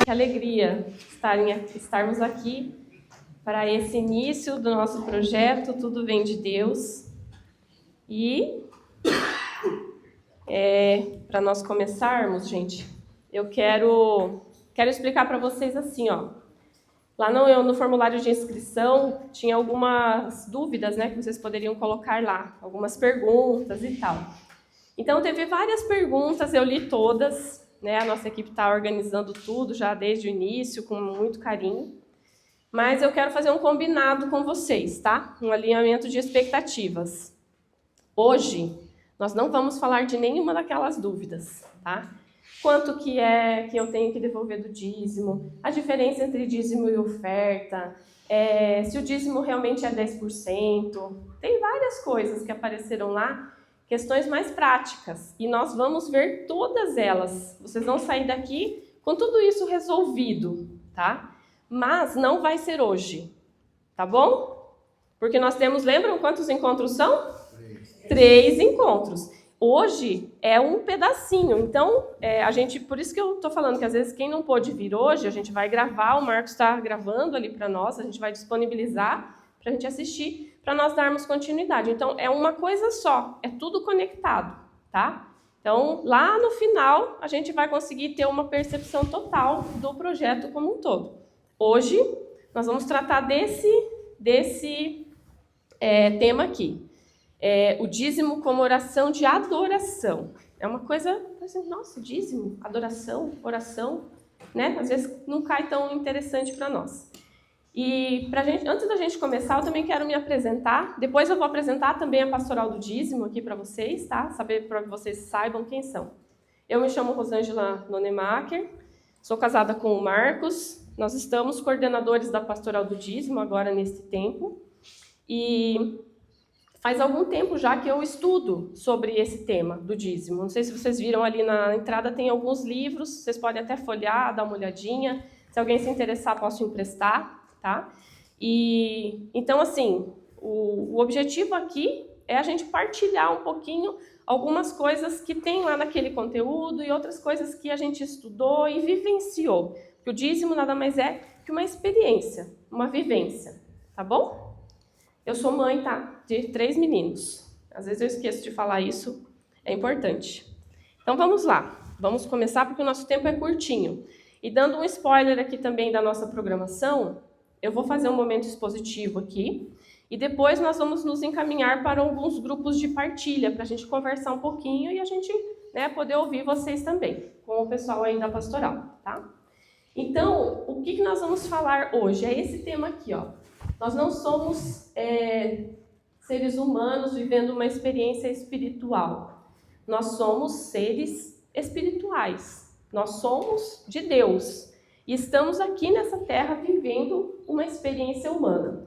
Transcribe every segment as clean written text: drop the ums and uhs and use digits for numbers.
Que alegria estarmos aqui para esse início do nosso projeto Tudo Vem de Deus. E para nós começarmos, gente, eu quero explicar para vocês assim, ó. Lá no formulário de inscrição tinha algumas dúvidas, né, que vocês poderiam colocar lá, algumas perguntas e tal. Então teve várias perguntas, eu li todas, né? A nossa equipe está organizando tudo já desde o início, com muito carinho. Mas eu quero fazer um combinado com vocês, tá? Um alinhamento de expectativas. Hoje, nós não vamos falar de nenhuma daquelas dúvidas, tá? Quanto que eu tenho que devolver do dízimo, a diferença entre dízimo e oferta, se o dízimo realmente é 10%. Tem várias coisas que apareceram lá, questões mais práticas, e nós vamos ver todas elas. Vocês vão sair daqui com tudo isso resolvido, tá? Mas não vai ser hoje, tá bom? Porque nós temos, lembram quantos encontros são? 3 encontros. Hoje é um pedacinho, então, por isso que eu estou falando que às vezes quem não pôde vir hoje, a gente vai gravar, o Marcos está gravando ali para nós, a gente vai disponibilizar para a gente assistir, para nós darmos continuidade. Então, é uma coisa só, é tudo conectado, tá? Então, lá no final, a gente vai conseguir ter uma percepção total do projeto como um todo. Hoje, nós vamos tratar desse tema aqui. O dízimo como oração de adoração. É uma coisa, assim, nossa, dízimo, adoração, oração, né? Às vezes não cai tão interessante para nós. E antes da gente começar, eu também quero me apresentar. Depois eu vou apresentar também a pastoral do dízimo aqui para vocês, tá? Para que vocês saibam quem são. Eu me chamo Rosângela Nonemacher, sou casada com o Marcos. Nós estamos coordenadores da pastoral do dízimo agora neste tempo. E faz algum tempo já que eu estudo sobre esse tema do dízimo. Não sei se vocês viram ali na entrada, tem alguns livros, vocês podem até folhear, dar uma olhadinha. Se alguém se interessar, posso emprestar, tá? E então, assim, o objetivo aqui é a gente partilhar um pouquinho algumas coisas que tem lá naquele conteúdo e outras coisas que a gente estudou e vivenciou. Porque o dízimo nada mais é que uma experiência, uma vivência, tá bom? Eu sou mãe, tá? De 3 meninos. Às vezes eu esqueço de falar isso, é importante. Então vamos lá, vamos começar porque o nosso tempo é curtinho. E dando um spoiler aqui também da nossa programação, eu vou fazer um momento expositivo aqui e depois nós vamos nos encaminhar para alguns grupos de partilha para a gente conversar um pouquinho e a gente, né, poder ouvir vocês também, com o pessoal aí da pastoral, tá? Então, o que nós vamos falar hoje? É esse tema aqui, ó. Nós não somos seres humanos vivendo uma experiência espiritual. Nós somos seres espirituais. Nós somos de Deus. E estamos aqui nessa terra vivendo uma experiência humana.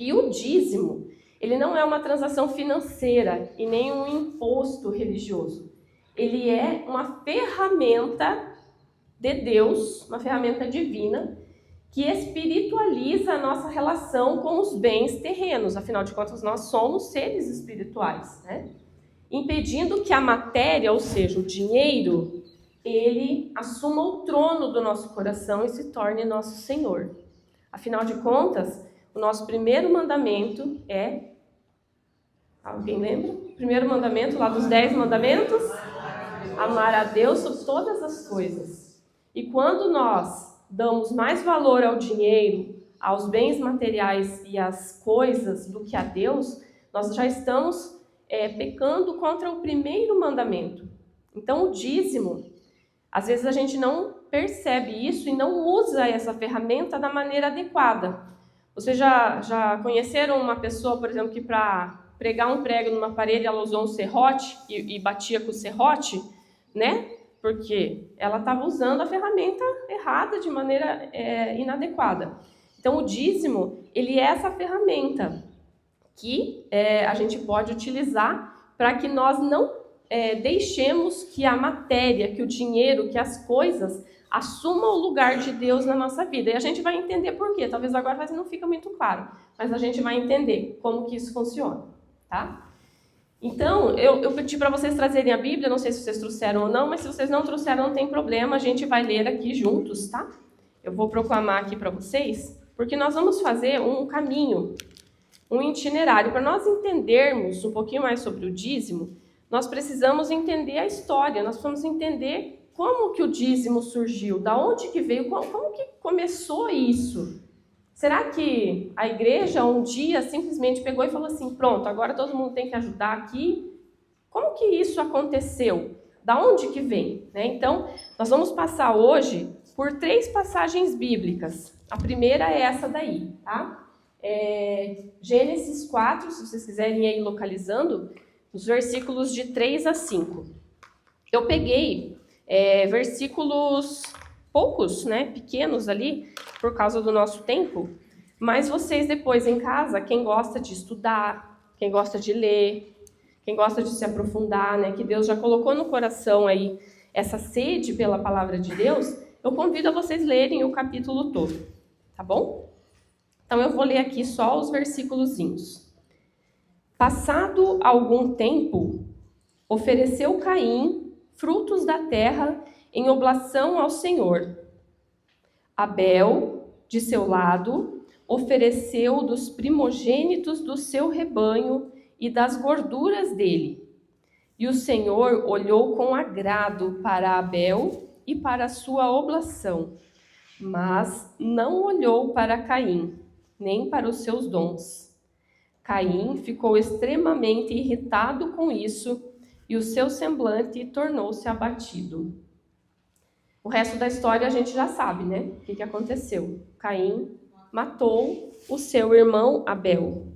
E o dízimo, ele não é uma transação financeira e nem um imposto religioso. Ele é uma ferramenta de Deus, uma ferramenta divina, que espiritualiza a nossa relação com os bens terrenos. Afinal de contas, nós somos seres espirituais, né? Impedindo que a matéria, ou seja, o dinheiro, ele assuma o trono do nosso coração e se torne nosso Senhor. Afinal de contas, o nosso primeiro mandamento é... Alguém lembra? O primeiro mandamento, lá dos 10 mandamentos? Amar a Deus sobre todas as coisas. E quando nós damos mais valor ao dinheiro, aos bens materiais e às coisas do que a Deus, nós já estamos pecando contra o primeiro mandamento. Então, o dízimo, às vezes a gente não percebe isso e não usa essa ferramenta da maneira adequada. Vocês já conheceram uma pessoa, por exemplo, que para pregar um prego numa parede, ela usou um serrote e batia com o serrote, né? Porque ela estava usando a ferramenta errada, de maneira inadequada. Então, o dízimo, ele é essa ferramenta que a gente pode utilizar para que nós não deixemos que a matéria, que o dinheiro, que as coisas assumam o lugar de Deus na nossa vida. E a gente vai entender por quê. Talvez agora não fica muito claro, mas a gente vai entender como que isso funciona, tá? Então, eu pedi para vocês trazerem a Bíblia, não sei se vocês trouxeram ou não, mas se vocês não trouxeram, não tem problema, a gente vai ler aqui juntos, tá? Eu vou proclamar aqui para vocês, porque nós vamos fazer um caminho, um itinerário. Para nós entendermos um pouquinho mais sobre o dízimo, nós precisamos entender a história, nós precisamos entender como que o dízimo surgiu, da onde que veio, como que começou isso. Será que a igreja um dia simplesmente pegou e falou assim, pronto, agora todo mundo tem que ajudar aqui? Como que isso aconteceu? Da onde que vem? Né? Então, nós vamos passar hoje por 3 passagens bíblicas. A primeira é essa daí, tá? Gênesis 4, se vocês quiserem ir localizando, os versículos de 3 a 5. Eu peguei versículos poucos, né, pequenos ali, por causa do nosso tempo, mas vocês depois em casa, quem gosta de estudar, quem gosta de ler, quem gosta de se aprofundar, né, que Deus já colocou no coração aí essa sede pela palavra de Deus, eu convido a vocês lerem o capítulo todo, tá bom? Então eu vou ler aqui só os versículozinhos. Passado algum tempo, ofereceu Caim frutos da terra em oblação ao Senhor. Abel, de seu lado, ofereceu dos primogênitos do seu rebanho e das gorduras dele. E o Senhor olhou com agrado para Abel e para a sua oblação, mas não olhou para Caim, nem para os seus dons. Caim ficou extremamente irritado com isso, e o seu semblante tornou-se abatido. O resto da história a gente já sabe, né? O que aconteceu? Caim matou o seu irmão Abel.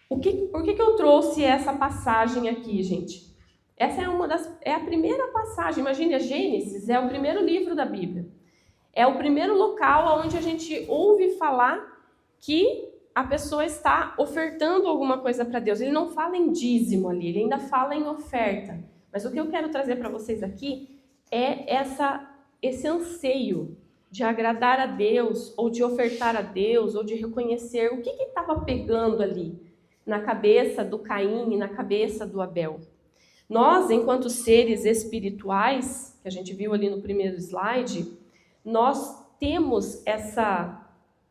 Por que eu trouxe essa passagem aqui, gente? Essa é a primeira passagem. Imagine, a Gênesis é o primeiro livro da Bíblia. É o primeiro local onde a gente ouve falar que a pessoa está ofertando alguma coisa para Deus. Ele não fala em dízimo ali, ele ainda fala em oferta. Mas o que eu quero trazer para vocês aqui é esse anseio de agradar a Deus, ou de ofertar a Deus, ou de reconhecer o que estava pegando ali na cabeça do Caim e na cabeça do Abel. Nós, enquanto seres espirituais, que a gente viu ali no primeiro slide, nós temos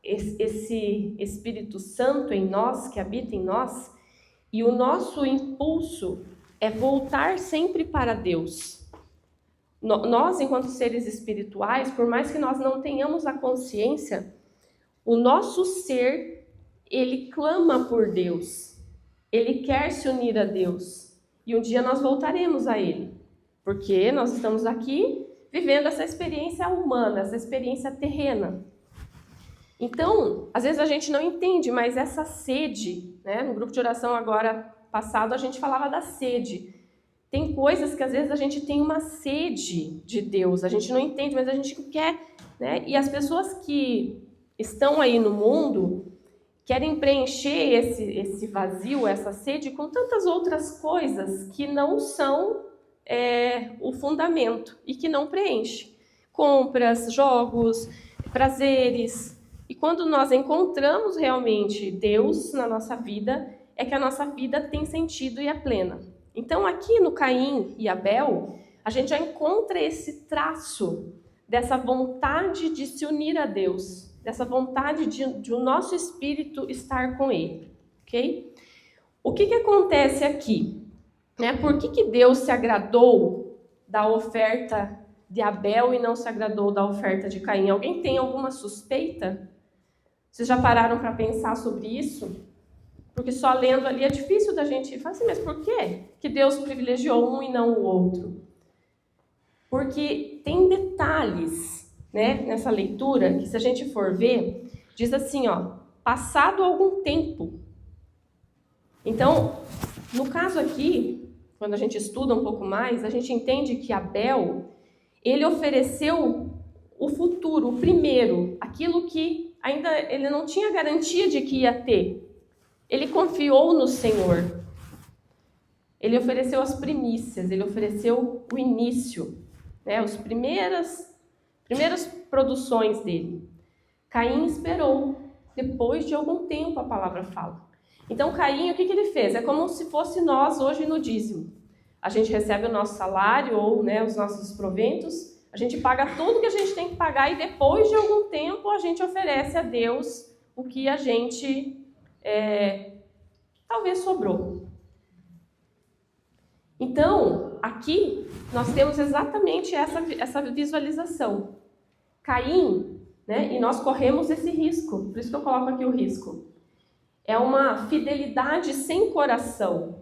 esse Espírito Santo em nós, que habita em nós, e o nosso impulso é voltar sempre para Deus. Nós, enquanto seres espirituais, por mais que nós não tenhamos a consciência, o nosso ser, ele clama por Deus. Ele quer se unir a Deus. E um dia nós voltaremos a Ele. Porque nós estamos aqui vivendo essa experiência humana, essa experiência terrena. Então, às vezes a gente não entende, mas essa sede, né? No grupo de oração agora passado a gente falava da sede. Tem coisas que às vezes a gente tem uma sede de Deus, a gente não entende, mas a gente quer, né? E as pessoas que estão aí no mundo querem preencher esse vazio, essa sede, com tantas outras coisas que não são o fundamento e que não preenche. Compras, jogos, prazeres. E quando nós encontramos realmente Deus na nossa vida, é que a nossa vida tem sentido e é plena. Então, aqui no Caim e Abel, a gente já encontra esse traço dessa vontade de se unir a Deus, dessa vontade de o nosso espírito estar com Ele, ok? O que acontece aqui? Né? Por que Deus se agradou da oferta de Abel e não se agradou da oferta de Caim? Alguém tem alguma suspeita? Vocês já pararam para pensar sobre isso? Porque só lendo ali é difícil da gente falar assim, mas por quê que Deus privilegiou um e não o outro? Porque tem detalhes, né, nessa leitura, que se a gente for ver, diz assim, ó, passado algum tempo. Então, no caso aqui, quando a gente estuda um pouco mais, a gente entende que Abel, ele ofereceu o futuro, o primeiro, aquilo que ainda ele não tinha garantia de que ia ter. Ele confiou no Senhor. Ele ofereceu as primícias, ele ofereceu o início, né, as primeiras produções dele. Caim esperou, depois de algum tempo a palavra fala. Então, Caim, o que ele fez? É como se fosse nós hoje no dízimo. A gente recebe o nosso salário ou, né, os nossos proventos, a gente paga tudo que a gente tem que pagar e depois de algum tempo a gente oferece a Deus o que a gente talvez sobrou. Então, aqui nós temos exatamente essa visualização. Caim, né, e nós corremos esse risco, por isso que eu coloco aqui o risco. É uma fidelidade sem coração.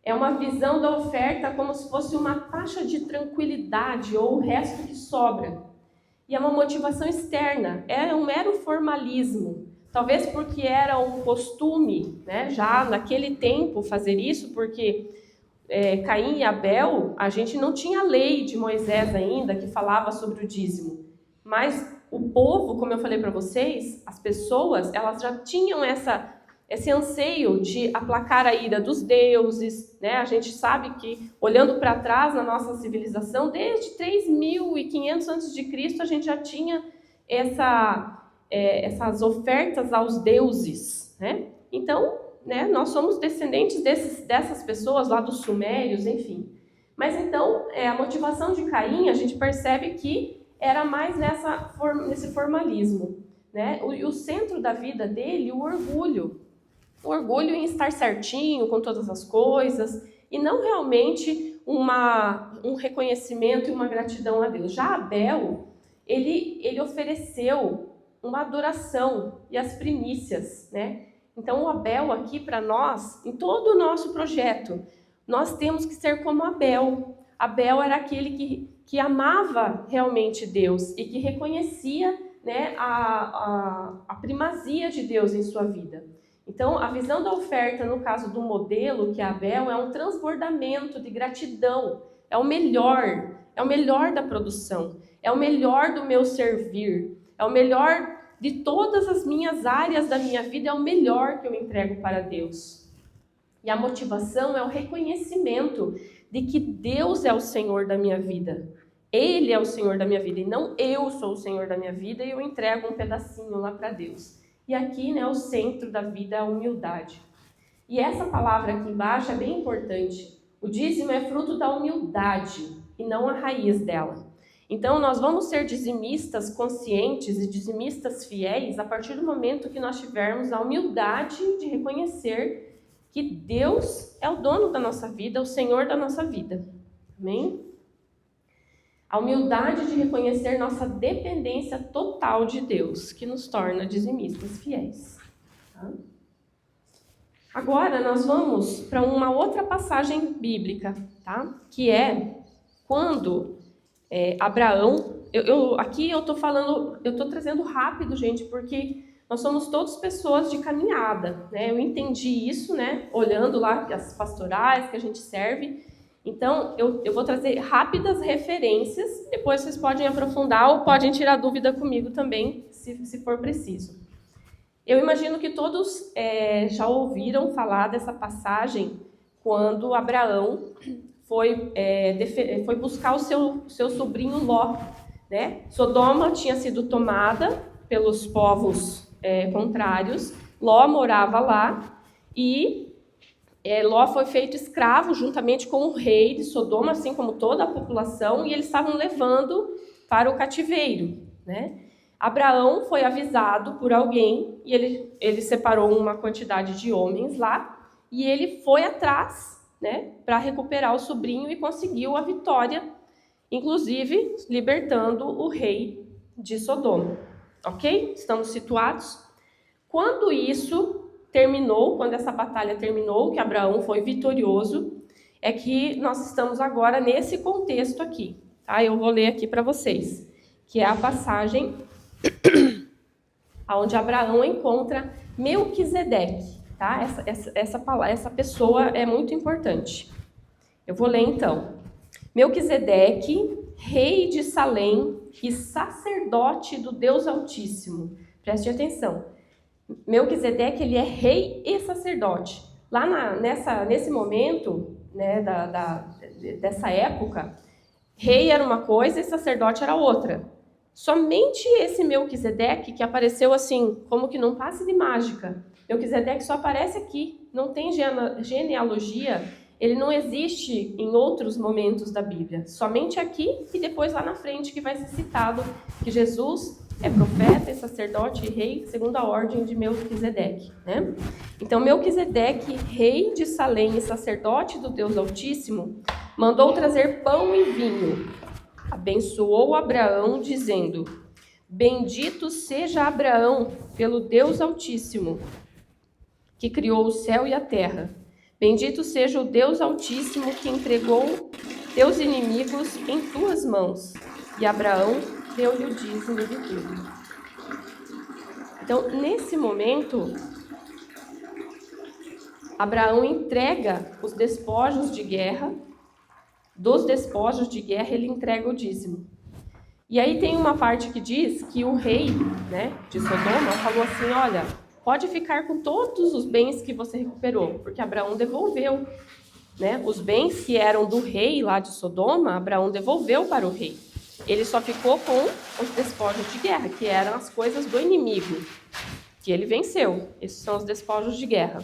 É uma visão da oferta como se fosse uma taxa de tranquilidade ou o resto que sobra. E é uma motivação externa, é um mero formalismo. Talvez porque era um costume, né, já naquele tempo fazer isso, porque Caim e Abel, a gente não tinha a lei de Moisés ainda que falava sobre o dízimo. Mas o povo, como eu falei para vocês, as pessoas, elas já tinham esse anseio de aplacar a ira dos deuses, né? A gente sabe que, olhando para trás na nossa civilização, desde 3.500 a.C., a gente já tinha essas ofertas aos deuses, né? Então, né, nós somos descendentes dessas pessoas lá dos sumérios, enfim. Mas então, a motivação de Caim, a gente percebe que era mais nesse formalismo, né? O centro da vida dele, o orgulho em estar certinho com todas as coisas e não realmente um reconhecimento e uma gratidão a Deus. Já Abel, ele ofereceu uma adoração e as primícias, né? Então o Abel aqui para nós, em todo o nosso projeto, nós temos que ser como Abel. Abel era aquele que amava realmente Deus e que reconhecia, né, a primazia de Deus em sua vida. Então, a visão da oferta, no caso do modelo, que é Abel, é um transbordamento de gratidão. É o melhor da produção, é o melhor do meu servir, é o melhor de todas as minhas áreas da minha vida, é o melhor que eu entrego para Deus. E a motivação é o reconhecimento de que Deus é o Senhor da minha vida. Ele é o Senhor da minha vida e não eu sou o Senhor da minha vida e eu entrego um pedacinho lá para Deus. E aqui, né, o centro da vida é a humildade. E essa palavra aqui embaixo é bem importante. O dízimo é fruto da humildade e não a raiz dela. Então, nós vamos ser dizimistas conscientes e dizimistas fiéis a partir do momento que nós tivermos a humildade de reconhecer que Deus é o dono da nossa vida, o Senhor da nossa vida. Amém? A humildade de reconhecer nossa dependência total de Deus, que nos torna dizimistas fiéis. Tá? Agora, nós vamos para uma outra passagem bíblica, tá? Que é quando Abraão... Aqui eu estou trazendo rápido, gente, porque nós somos todos pessoas de caminhada, né? Eu entendi isso, né? Olhando lá as pastorais que a gente serve. Então, eu vou trazer rápidas referências, depois vocês podem aprofundar ou podem tirar dúvida comigo também, se for preciso. Eu imagino que todos já ouviram falar dessa passagem quando Abraão foi buscar o seu sobrinho Ló, né? Sodoma tinha sido tomada pelos povos contrários, Ló morava lá e Ló foi feito escravo juntamente com o rei de Sodoma, assim como toda a população, e eles estavam levando para o cativeiro, né? Abraão foi avisado por alguém e ele separou uma quantidade de homens lá e ele foi atrás, né, para recuperar o sobrinho e conseguiu a vitória, inclusive libertando o rei de Sodoma. Ok? Estamos situados? Quando isso terminou, quando essa batalha terminou, que Abraão foi vitorioso, é que nós estamos agora nesse contexto aqui, tá? Eu vou ler aqui para vocês, que é a passagem onde Abraão encontra Melquisedeque, tá? Essa pessoa é muito importante. Eu vou ler então. Melquisedeque, rei de Salém e sacerdote do Deus Altíssimo. Preste atenção. Melquisedeque, ele é rei e sacerdote. Lá nesse momento, né, dessa época, rei era uma coisa e sacerdote era outra. Somente esse Melquisedeque, que apareceu assim, como que num passe de mágica. Melquisedeque só aparece aqui, não tem genealogia, ele não existe em outros momentos da Bíblia. Somente aqui e depois lá na frente que vai ser citado que Jesus é profeta, é sacerdote e rei segundo a ordem de Melquisedeque, né? Então, Melquisedeque, rei de Salém e sacerdote do Deus Altíssimo, mandou trazer pão e vinho. Abençoou Abraão, dizendo: Bendito seja Abraão pelo Deus Altíssimo, que criou o céu e a terra. Bendito seja o Deus Altíssimo, que entregou teus inimigos em tuas mãos. E Abraão deu-lhe o dízimo de tudo. Então, nesse momento, Abraão entrega os despojos de guerra. Dos despojos de guerra, ele entrega o dízimo. E aí tem uma parte que diz que o rei, né, de Sodoma falou assim: olha, pode ficar com todos os bens que você recuperou, porque Abraão devolveu, né, os bens que eram do rei lá de Sodoma, Abraão devolveu para o rei. Ele só ficou com os despojos de guerra, que eram as coisas do inimigo, que ele venceu. Esses são os despojos de guerra.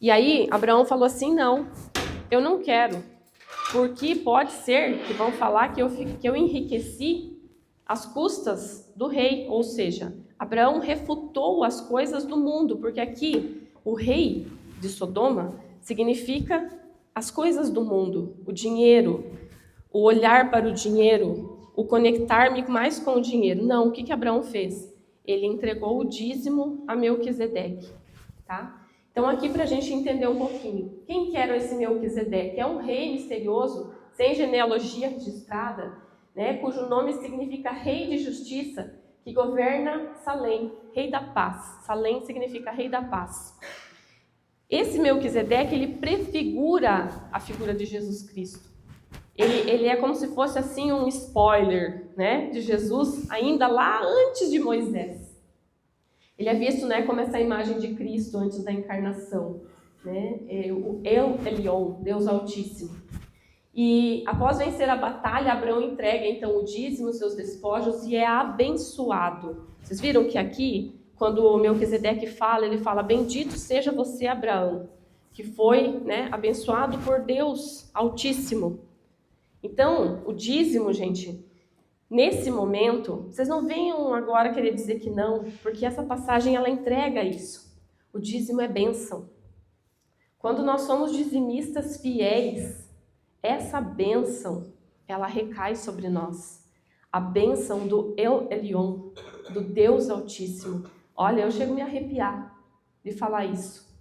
E aí Abraão falou assim: não, eu não quero. Porque pode ser que vão falar que eu enriqueci às custas do rei. Ou seja, Abraão refutou as coisas do mundo, porque aqui o rei de Sodoma significa as coisas do mundo, o dinheiro, o olhar para o dinheiro, o conectar-me mais com o dinheiro. Não, o que Abraão fez? Ele entregou o dízimo a Melquisedeque, tá? Então, aqui para a gente entender um pouquinho, quem que era esse Melquisedeque? É um rei misterioso, sem genealogia registrada, né, cujo nome significa rei de justiça, que governa Salém, rei da paz. Salém significa rei da paz. Esse Melquisedeque, ele prefigura a figura de Jesus Cristo. Ele é como se fosse assim um spoiler, né, de Jesus ainda lá antes de Moisés. Ele é visto, né, como essa imagem de Cristo antes da encarnação, né? O El Elyon, Deus Altíssimo. E após vencer a batalha, Abraão entrega então o dízimo, seus despojos, e é abençoado. Vocês viram que aqui, quando o Melquisedeque fala, ele fala: bendito seja você, Abraão, que foi, né, abençoado por Deus Altíssimo. Então, o dízimo, gente, nesse momento, vocês não venham agora querer dizer que não, porque essa passagem ela entrega isso. O dízimo é bênção. Quando nós somos dizimistas fiéis, essa bênção, ela recai sobre nós. A bênção do El Elyon, do Deus Altíssimo. Olha, eu chego a me arrepiar de falar isso.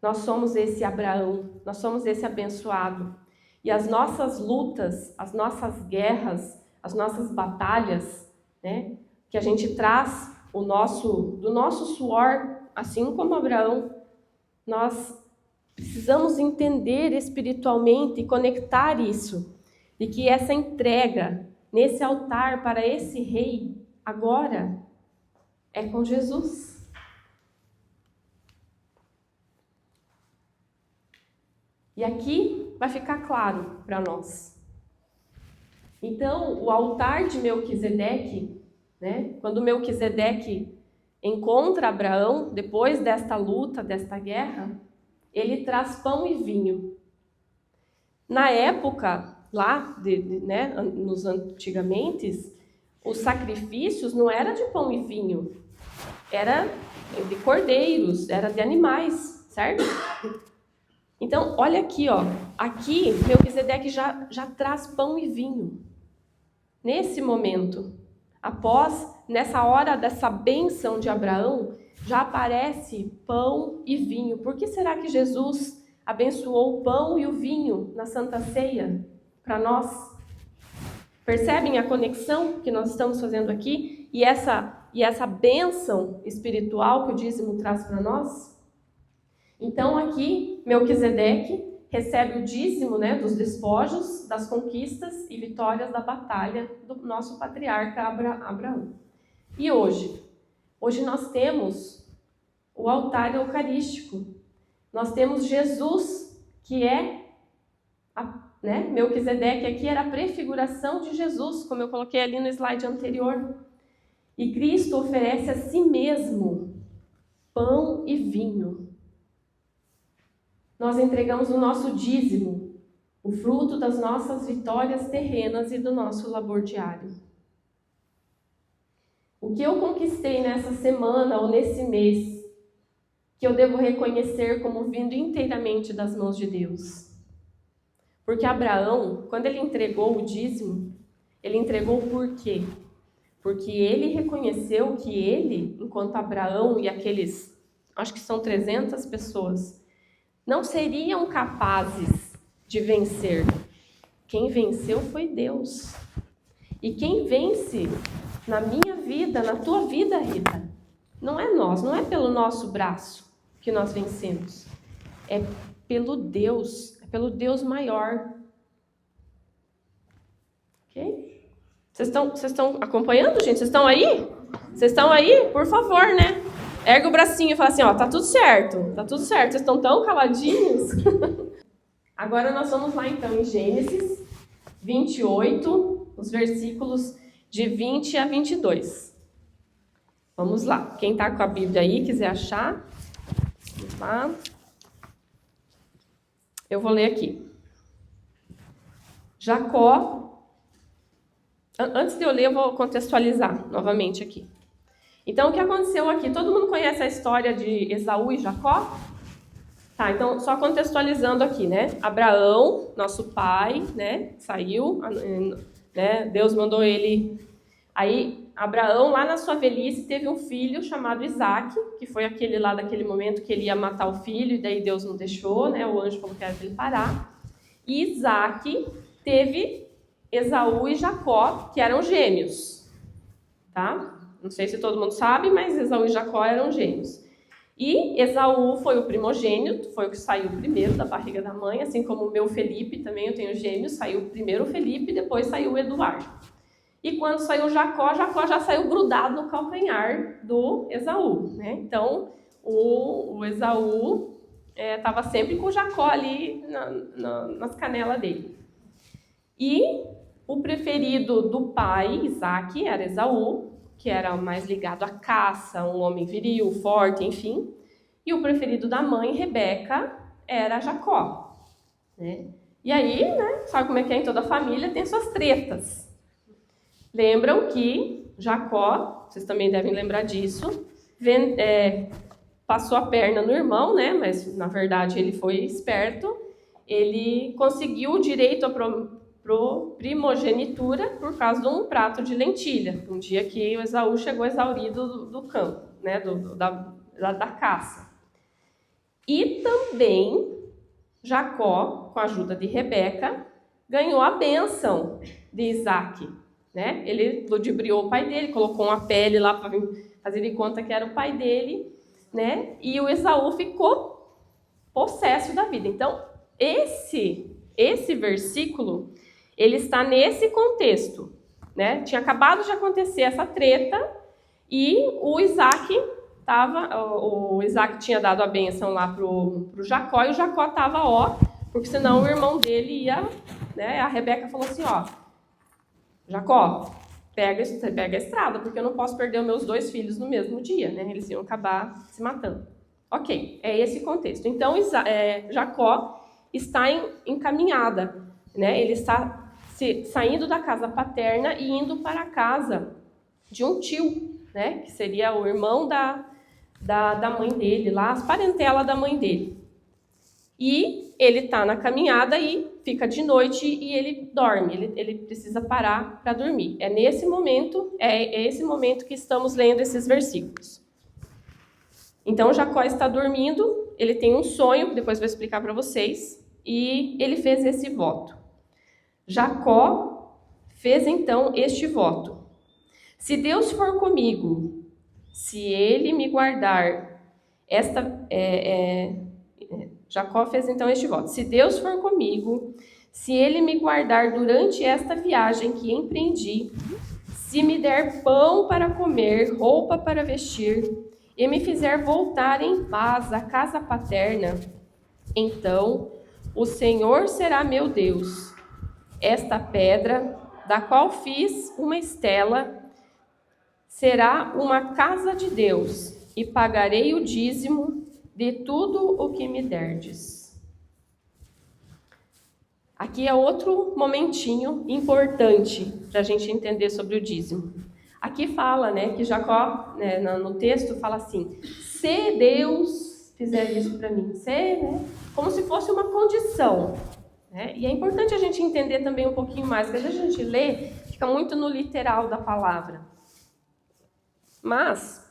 Nós somos esse Abraão, nós somos esse abençoado. E as nossas lutas, as nossas guerras, as nossas batalhas, né, que a gente traz do nosso suor, assim como Abraão, nós precisamos entender espiritualmente e conectar isso, de que essa entrega nesse altar para esse rei agora é com Jesus. E aqui vai ficar claro para nós. Então, o altar de Melquisedeque, né, quando Melquisedeque encontra Abraão, depois desta luta, desta guerra, ele traz pão e vinho. Na época, lá, né, nos antigamente, os sacrifícios não eram de pão e vinho, era de cordeiros, era de animais, certo? Então, olha aqui, ó. Aqui, Melquisedeque já traz pão e vinho. Nesse momento, nessa hora dessa bênção de Abraão, já aparece pão e vinho. Por que será que Jesus abençoou o pão e o vinho na Santa Ceia para nós? Percebem a conexão que nós estamos fazendo aqui? E essa bênção espiritual que o dízimo traz para nós? Então aqui, Melquisedeque recebe o dízimo, né, dos despojos, das conquistas e vitórias da batalha do nosso patriarca Abraão. E hoje? Hoje nós temos o altar eucarístico. Nós temos Jesus, que Melquisedeque aqui era a prefiguração de Jesus, como eu coloquei ali no slide anterior. E Cristo oferece a si mesmo pão e vinho. nós entregamos o nosso dízimo, o fruto das nossas vitórias terrenas e do nosso labor diário. O que eu conquistei nessa semana ou nesse mês, que eu devo reconhecer como vindo inteiramente das mãos de Deus? Porque Abraão, quando ele entregou o dízimo, ele entregou por quê? Porque ele reconheceu que ele, enquanto Abraão e aqueles, acho que são 300 pessoas, não seriam capazes de vencer. Quem venceu foi Deus. E quem vence na minha vida, na tua vida, Rita, não é nós, não é pelo nosso braço que nós vencemos. É pelo Deus maior. Ok? Vocês estão acompanhando, gente? Vocês estão aí? Vocês estão aí? Por favor, né? Ergue o bracinho e fala assim, ó, tá tudo certo. Tá tudo certo. Vocês estão tão caladinhos. Agora nós vamos lá, então, em Gênesis 28, os versículos de 20 a 22. Vamos lá. Quem está com a Bíblia aí, quiser achar, vamos lá. Eu vou ler aqui. Jacó. Antes de eu ler, eu vou contextualizar novamente aqui. Então, o que aconteceu aqui? Todo mundo conhece a história de Esaú e Jacó? Tá, então, só contextualizando aqui, né? Abraão, nosso pai, né? Saiu, né? Deus mandou ele. Aí, Abraão, lá na sua velhice, teve um filho chamado Isaac, que foi aquele lá daquele momento que ele ia matar o filho, e daí Deus não deixou, né? O anjo falou que era para ele parar. E Isaac teve Esaú e Jacó, que eram gêmeos, tá? Não sei se todo mundo sabe, mas Esaú e Jacó eram gêmeos. E Esaú foi o primogênito, foi o que saiu primeiro da barriga da mãe, assim como o meu Felipe, também eu tenho gêmeos, saiu primeiro o Felipe, depois saiu o Eduardo. E quando saiu Jacó, Jacó já saiu grudado no calcanhar do Esaú, né? Então, o Esaú estava sempre com o Jacó ali nas canelas dele. E o preferido do pai, Isaac, era Esaú, que era mais ligado à caça, um homem viril, forte, enfim. E o preferido da mãe, Rebeca, era Jacó, né? E aí, né, sabe como é que é em toda família, tem suas tretas. Lembram que Jacó, vocês também devem lembrar disso, passou a perna no irmão, né? Mas na verdade ele foi esperto. Ele conseguiu o direito à primogenitura por causa de um prato de lentilha. Um dia que o Esaú chegou exaurido do campo, né? Da caça. E também Jacó, com a ajuda de Rebeca, ganhou a bênção de Isaac. Né? Ele ludibriou o pai dele, colocou uma pele lá para fazer de conta que era o pai dele, né? E o Esaú ficou possesso da vida. Então, esse versículo, ele está nesse contexto, né? Tinha acabado de acontecer essa treta e o Isaac tinha dado a bênção lá pro Jacó e o Jacó estava porque senão o irmão dele ia, né? A Rebeca falou assim, Jacó, pega a estrada, porque eu não posso perder os meus 2 filhos no mesmo dia, né? Eles iam acabar se matando. Ok, é esse contexto. Então, Jacó está encaminhada, né? Ele está saindo da casa paterna e indo para a casa de um tio, né? Que seria o irmão da mãe dele, lá, as parentelas da mãe dele. E ele está na caminhada e fica de noite e ele dorme, ele precisa parar para dormir. É esse momento que estamos lendo esses versículos. Então, Jacó está dormindo, ele tem um sonho, que depois vou explicar para vocês, e ele fez esse voto. Jacó fez então este voto. Se Deus for comigo, se ele me guardar, Jacó fez então este voto. Se Deus for comigo, se ele me guardar durante esta viagem que empreendi, se me der pão para comer, roupa para vestir, e me fizer voltar em paz à casa paterna, então o Senhor será meu Deus. Esta pedra, da qual fiz uma estela, será uma casa de Deus, e pagarei o dízimo de tudo o que me derdes. Aqui é outro momentinho importante para a gente entender sobre o dízimo. Aqui fala, né, que Jacó, né, no texto, fala assim: se Deus fizer isso para mim, né, como se fosse uma condição. Né? E é importante a gente entender também um pouquinho mais, porque às vezes a gente lê, fica muito no literal da palavra. Mas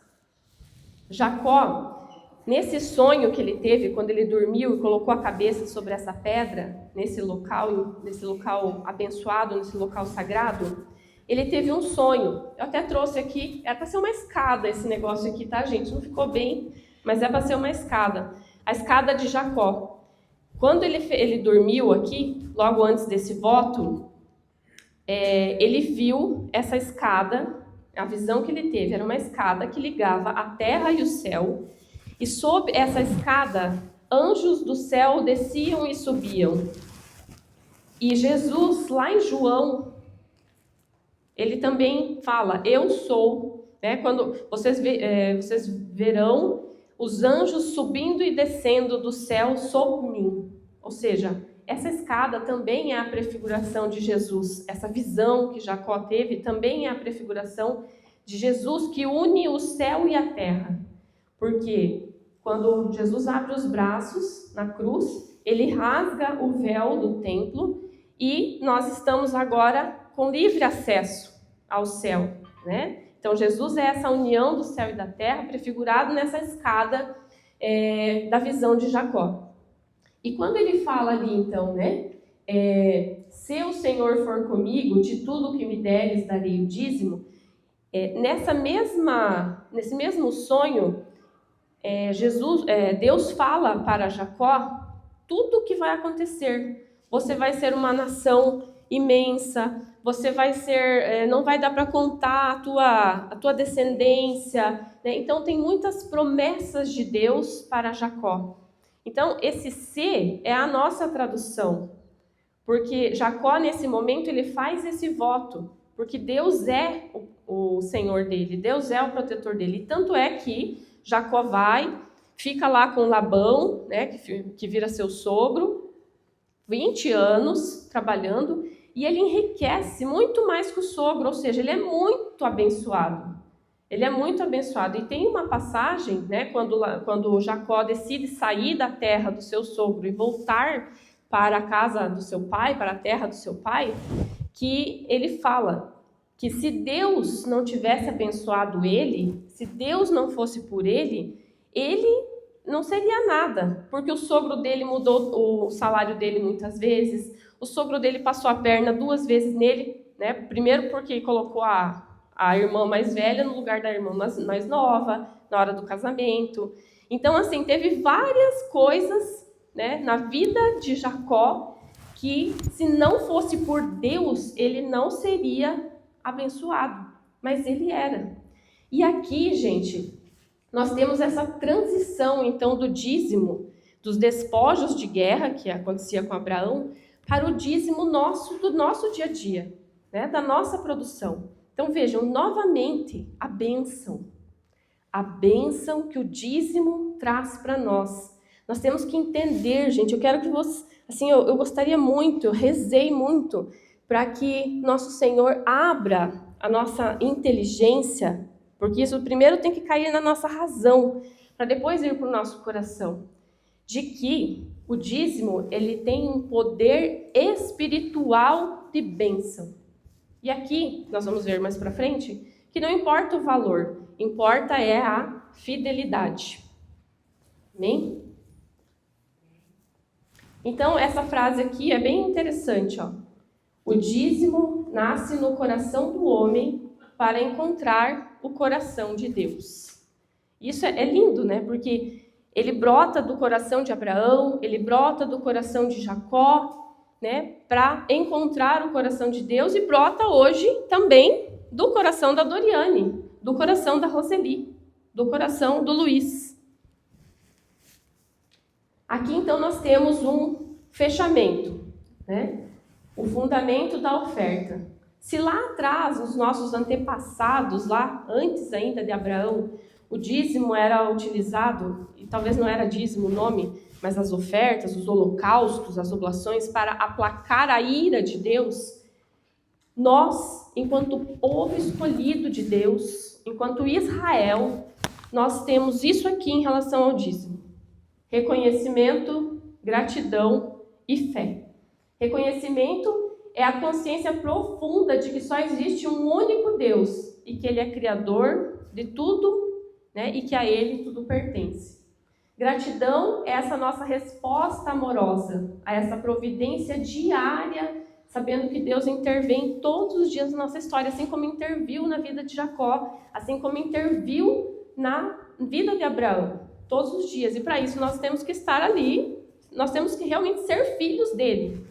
Jacó, nesse sonho que ele teve, quando ele dormiu e colocou a cabeça sobre essa pedra, nesse local abençoado, nesse local sagrado, ele teve um sonho. Eu até trouxe aqui, era para ser uma escada esse negócio aqui, tá, gente? Não ficou bem, mas é para ser uma escada. A escada de Jacó. Quando ele dormiu aqui, logo antes desse voto, ele viu essa escada, a visão que ele teve era uma escada que ligava a terra e o céu, e sob essa escada, anjos do céu desciam e subiam. E Jesus, lá em João, ele também fala: eu sou. Né? Quando vocês verão os anjos subindo e descendo do céu sobre mim. Ou seja, essa escada também é a prefiguração de Jesus. Essa visão que Jacó teve também é a prefiguração de Jesus, que une o céu e a terra. Porque quando Jesus abre os braços na cruz, ele rasga o véu do templo e nós estamos agora com livre acesso ao céu, né? Então Jesus é essa união do céu e da terra, prefigurado nessa escada da visão de Jacó. E quando ele fala ali, então, né? Se o Senhor for comigo, de tudo que me deres, darei o dízimo. Nesse mesmo sonho, Deus fala para Jacó tudo o que vai acontecer. Você vai ser uma nação imensa, você vai ser, não vai dar para contar a tua descendência, né? Então tem muitas promessas de Deus para Jacó. Então esse se é a nossa tradução, porque Jacó nesse momento ele faz esse voto, porque Deus é o Senhor dele, Deus é o protetor dele. E tanto é que Jacó fica lá com Labão, né, que vira seu sogro, 20 anos trabalhando, e ele enriquece muito mais que o sogro, ou seja, ele é muito abençoado. Ele é muito abençoado. E tem uma passagem, né, quando Jacó decide sair da terra do seu sogro e voltar para a casa do seu pai, para a terra do seu pai, que ele fala que se Deus não tivesse abençoado ele, se Deus não fosse por ele não seria nada, porque o sogro dele mudou o salário dele muitas vezes, o sogro dele passou a perna 2 vezes nele, né? Primeiro porque colocou a irmã mais velha no lugar da irmã mais nova, na hora do casamento. Então, assim, teve várias coisas, né, na vida de Jacó que, se não fosse por Deus, ele não seria abençoado, mas ele era. E aqui, gente, nós temos essa transição, então, do dízimo, dos despojos de guerra, que acontecia com Abraão, para o dízimo do nosso dia a dia, né, da nossa produção. Então, vejam, novamente, a bênção que o dízimo traz para nós. Nós temos que entender, gente, eu quero que vocês, assim, eu gostaria muito, eu rezei muito, para que nosso Senhor abra a nossa inteligência, porque isso primeiro tem que cair na nossa razão, para depois ir para o nosso coração, de que o dízimo, ele tem um poder espiritual de bênção. E aqui, nós vamos ver mais para frente, que não importa o valor, importa é a fidelidade. Amém? Então, essa frase aqui é bem interessante, ó. O dízimo nasce no coração do homem para encontrar o coração de Deus. Isso é lindo, né? Porque ele brota do coração de Abraão, ele brota do coração de Jacó, né? Para encontrar o coração de Deus, e brota hoje também do coração da Doriane, do coração da Roseli, do coração do Luiz. Aqui, então, nós temos um fechamento, né? O fundamento da oferta. Se lá atrás, os nossos antepassados, lá antes ainda de Abraão, o dízimo era utilizado, e talvez não era dízimo o nome, mas as ofertas, os holocaustos, as oblações para aplacar a ira de Deus, nós, enquanto povo escolhido de Deus, enquanto Israel, nós temos isso aqui em relação ao dízimo: reconhecimento, gratidão e fé. Reconhecimento é a consciência profunda de que só existe um único Deus e que Ele é criador de tudo, né, e que a Ele tudo pertence. Gratidão é essa nossa resposta amorosa a essa providência diária, sabendo que Deus intervém todos os dias na nossa história, assim como interviu na vida de Jacó, assim como interviu na vida de Abraão, todos os dias. E para isso nós temos que estar ali, nós temos que realmente ser filhos dele.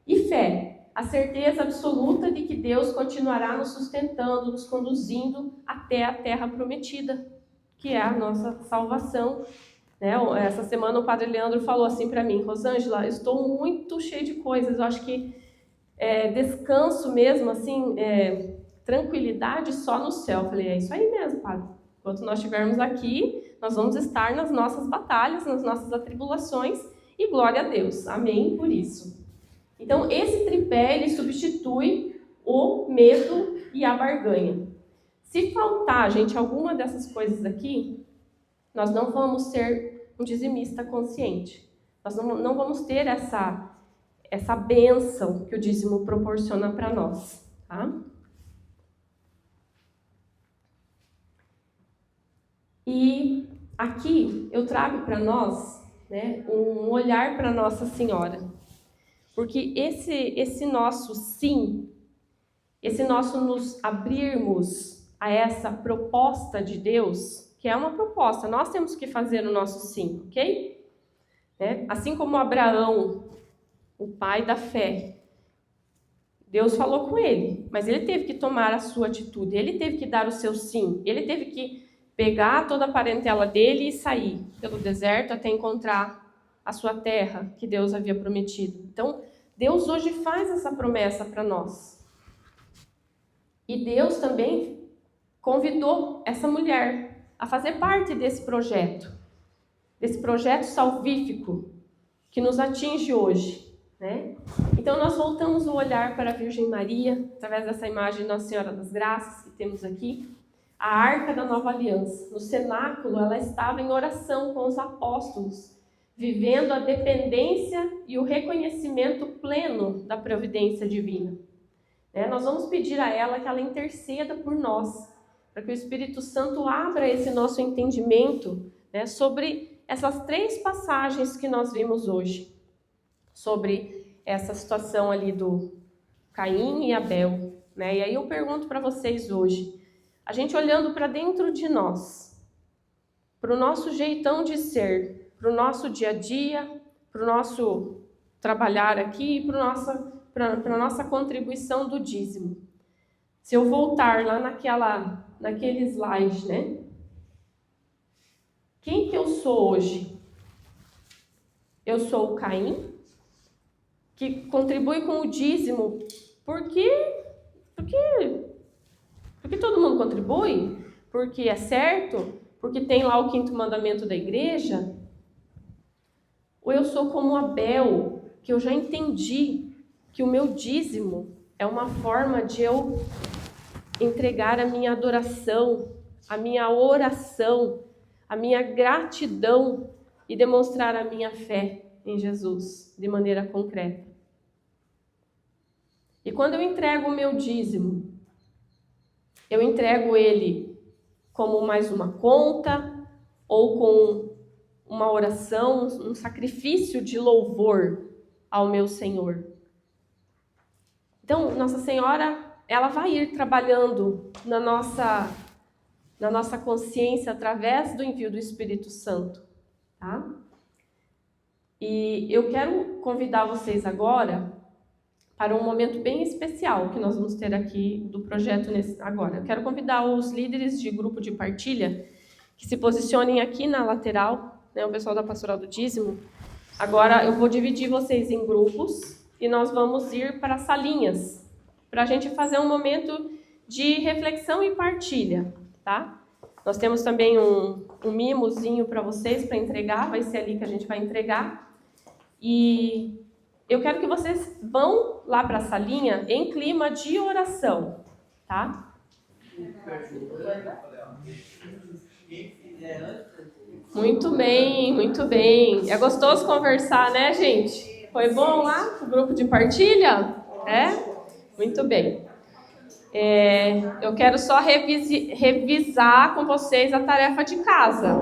E fé, a certeza absoluta de que Deus continuará nos sustentando, nos conduzindo até a terra prometida, que é a nossa salvação. Essa semana o Padre Leandro falou assim para mim: Rosângela, eu estou muito cheio de coisas, eu acho que descanso mesmo, assim, tranquilidade só no céu. Eu falei, é isso aí mesmo, Padre. Enquanto nós estivermos aqui, nós vamos estar nas nossas batalhas, nas nossas atribulações, e glória a Deus. Amém por isso. Então, esse tripé, ele substitui o medo e a barganha. Se faltar, gente, alguma dessas coisas aqui, nós não vamos ser um dizimista consciente. Nós não vamos ter essa bênção que o dízimo proporciona para nós, tá? E aqui eu trago para nós, né, um olhar para Nossa Senhora. Porque esse nosso sim, esse nosso nos abrirmos a essa proposta de Deus, que é uma proposta, nós temos que fazer o nosso sim, ok? Assim como Abraão, o pai da fé, Deus falou com ele, mas ele teve que tomar a sua atitude, ele teve que dar o seu sim, ele teve que pegar toda a parentela dele e sair pelo deserto até encontrar a sua terra que Deus havia prometido. Então, Deus hoje faz essa promessa para nós. E Deus também convidou essa mulher a fazer parte desse projeto salvífico que nos atinge hoje, né? Então, nós voltamos o olhar para a Virgem Maria, através dessa imagem de Nossa Senhora das Graças que temos aqui, a Arca da Nova Aliança. No cenáculo, ela estava em oração com os apóstolos, vivendo a dependência e o reconhecimento pleno da providência divina. Nós vamos pedir a ela que ela interceda por nós, para que o Espírito Santo abra esse nosso entendimento, né, sobre essas 3 passagens que nós vimos hoje, sobre essa situação ali do Caim e Abel. Né? E aí eu pergunto para vocês hoje, a gente olhando para dentro de nós, para o nosso jeitão de ser, para o nosso dia a dia, para o nosso trabalhar aqui, para a nossa contribuição do dízimo. Se eu voltar lá naquele slide, né? Quem que eu sou hoje? Eu sou o Caim, que contribui com o dízimo porque todo mundo contribui, porque é certo, porque tem lá o 5º mandamento da igreja. Ou eu sou como Abel, que eu já entendi que o meu dízimo é uma forma de eu entregar a minha adoração, a minha oração, a minha gratidão e demonstrar a minha fé em Jesus de maneira concreta. E quando eu entrego o meu dízimo, eu entrego ele como mais uma conta ou com uma oração, um sacrifício de louvor ao meu Senhor. Então, Nossa Senhora, ela vai ir trabalhando na nossa consciência através do envio do Espírito Santo, tá? E eu quero convidar vocês agora para um momento bem especial que nós vamos ter aqui do projeto agora. Eu quero convidar os líderes de grupo de partilha que se posicionem aqui na lateral, né, o pessoal da Pastoral do Dízimo. Agora eu vou dividir vocês em grupos e nós vamos ir para salinhas, para a gente fazer um momento de reflexão e partilha, tá? Nós temos também um mimozinho para vocês, para entregar, vai ser ali que a gente vai entregar. E eu quero que vocês vão lá para a salinha em clima de oração, tá? Muito bem, muito bem. É gostoso conversar, né, gente? Foi bom lá o grupo de partilha? É? Muito bem. Eu quero só revisar com vocês a tarefa de casa.